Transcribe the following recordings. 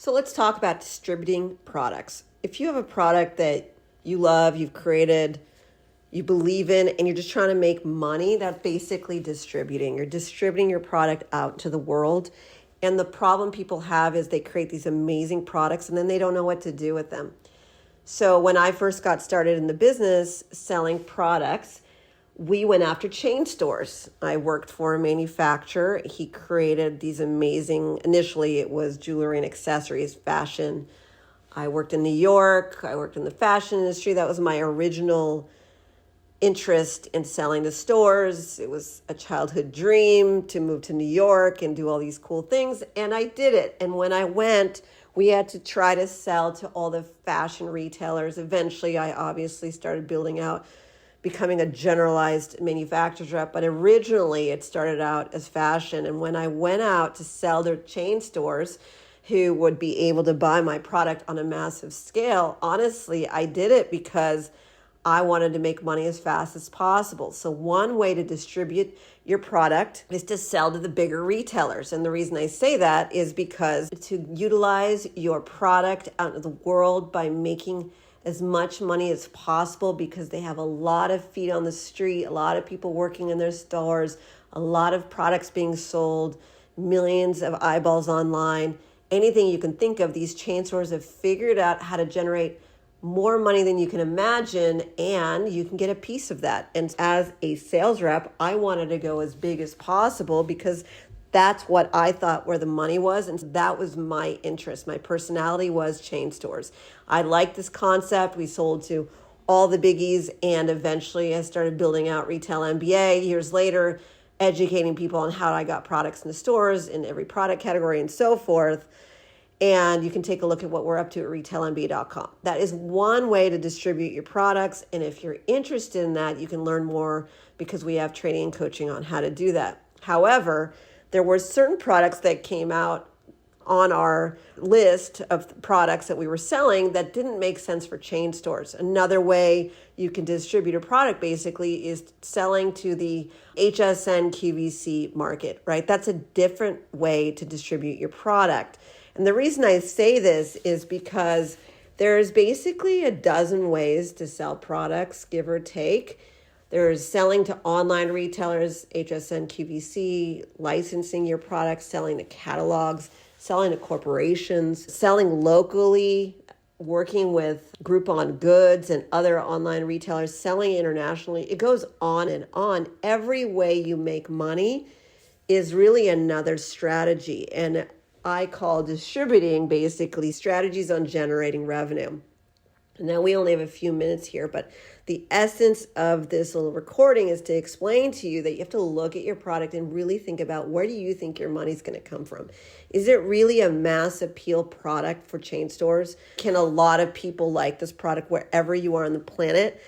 So let's talk about distributing products. If you have a product that you love, you've created, you believe in, and you're just trying to make money, that's basically distributing. You're distributing your product out to the world. And the problem people have is they create these amazing products and then they don't know what to do with them. So when I first got started in the business selling products, we went after chain stores. I worked for a manufacturer. He created these amazing, initially it was jewelry and accessories, fashion. I worked in New York. I worked in the fashion industry. That was my original interest in selling to stores. It was a childhood dream to move to New York and do all these cool things. And I did it. And when I went, we had to try to sell to all the fashion retailers. Eventually, I obviously started building out, becoming a generalized manufacturer's rep. But originally, it started out as fashion. And when I went out to sell to chain stores who would be able to buy my product on a massive scale, honestly, I did it because I wanted to make money as fast as possible. So one way to distribute your product is to sell to the bigger retailers. And the reason I say that is because to utilize your product out in the world by making as much money as possible, because they have a lot of feet on the street, a lot of people working in their stores, a lot of products being sold, millions of eyeballs online, anything you can think of, these chain stores have figured out how to generate more money than you can imagine, and you can get a piece of that. And as a sales rep, I wanted to go as big as possible because that's what I thought where the money was. And that was my interest. My personality was chain stores. I liked this concept. We sold to all the biggies, and eventually I started building out Retail MBA years later, educating people on how I got products in the stores in every product category and so forth. And you can take a look at what we're up to at retailmba.com. That is one way to distribute your products. And if you're interested in that, you can learn more because we have training and coaching on how to do that. However, there were certain products that came out on our list of products that we were selling that didn't make sense for chain stores. Another way you can distribute a product basically is selling to the HSN QVC market, right? That's a different way to distribute your product. And the reason I say this is because there's basically a dozen ways to sell products, give or take. There's selling to online retailers, HSN, QVC, licensing your products, selling to catalogs, selling to corporations, selling locally, working with Groupon Goods and other online retailers, selling internationally. It goes on and on. Every way you make money is really another strategy. And I call distributing basically strategies on generating revenue. Now, we only have a few minutes here, but the essence of this little recording is to explain to you that you have to look at your product and really think about, where do you think your money's going to come from? Is it really a mass appeal product for chain stores? Can a lot of people like this product wherever you are on the planet?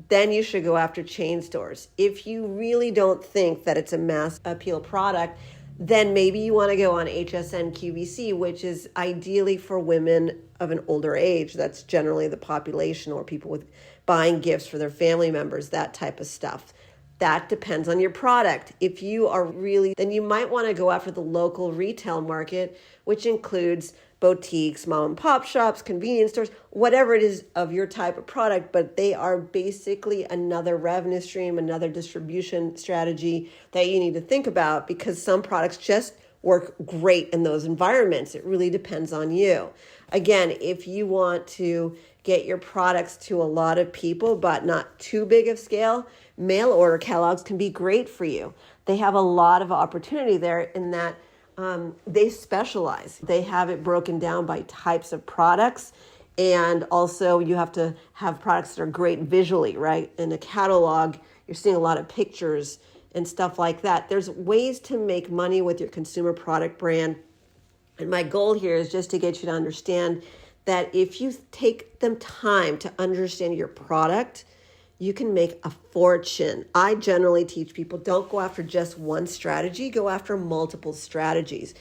Then you should go after chain stores. If you really don't think that it's a mass appeal product, then maybe you want to go on HSN QVC, which is ideally for women of an older age. That's generally the population, or people with buying gifts for their family members, that type of stuff. That depends on your product. If you are really, then you might want to go after the local retail market, which includes boutiques, mom and pop shops, convenience stores, whatever it is of your type of product, but they are basically another revenue stream, another distribution strategy that you need to think about, because some products just work great in those environments. It really depends on you. Again, if you want to get your products to a lot of people, but not too big of scale, mail order catalogs can be great for you. They have a lot of opportunity there in that they specialize. They have it broken down by types of products. And also you have to have products that are great visually, right? In a catalog, you're seeing a lot of pictures and stuff like that. There's ways to make money with your consumer product brand. And my goal here is just to get you to understand that if you take them time to understand your product, you can make a fortune. I generally teach people, don't go after just one strategy, go after multiple strategies.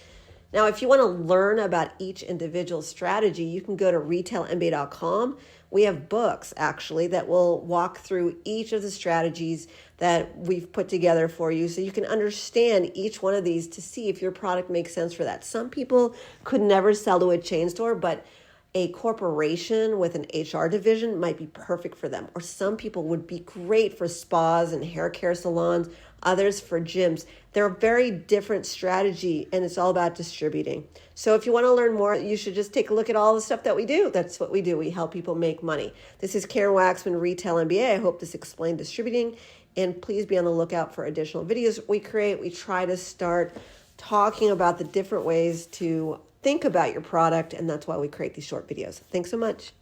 Now, if you want to learn about each individual strategy, you can go to retailmba.com. We have books actually that will walk through each of the strategies that we've put together for you so you can understand each one of these to see if your product makes sense for that. Some people could never sell to a chain store, but a corporation with an HR division might be perfect for them. Or some people would be great for spas and hair care salons, others for gyms. They're a very different strategy, and it's all about distributing. So if you want to learn more, you should just take a look at all the stuff that we do. That's what we do. We help people make money. This is Karen Waksman, Retail MBA. I hope this explained distributing, and please be on the lookout for additional videos we create. We try to start talking about the different ways to think about your product, and that's why we create these short videos. Thanks so much.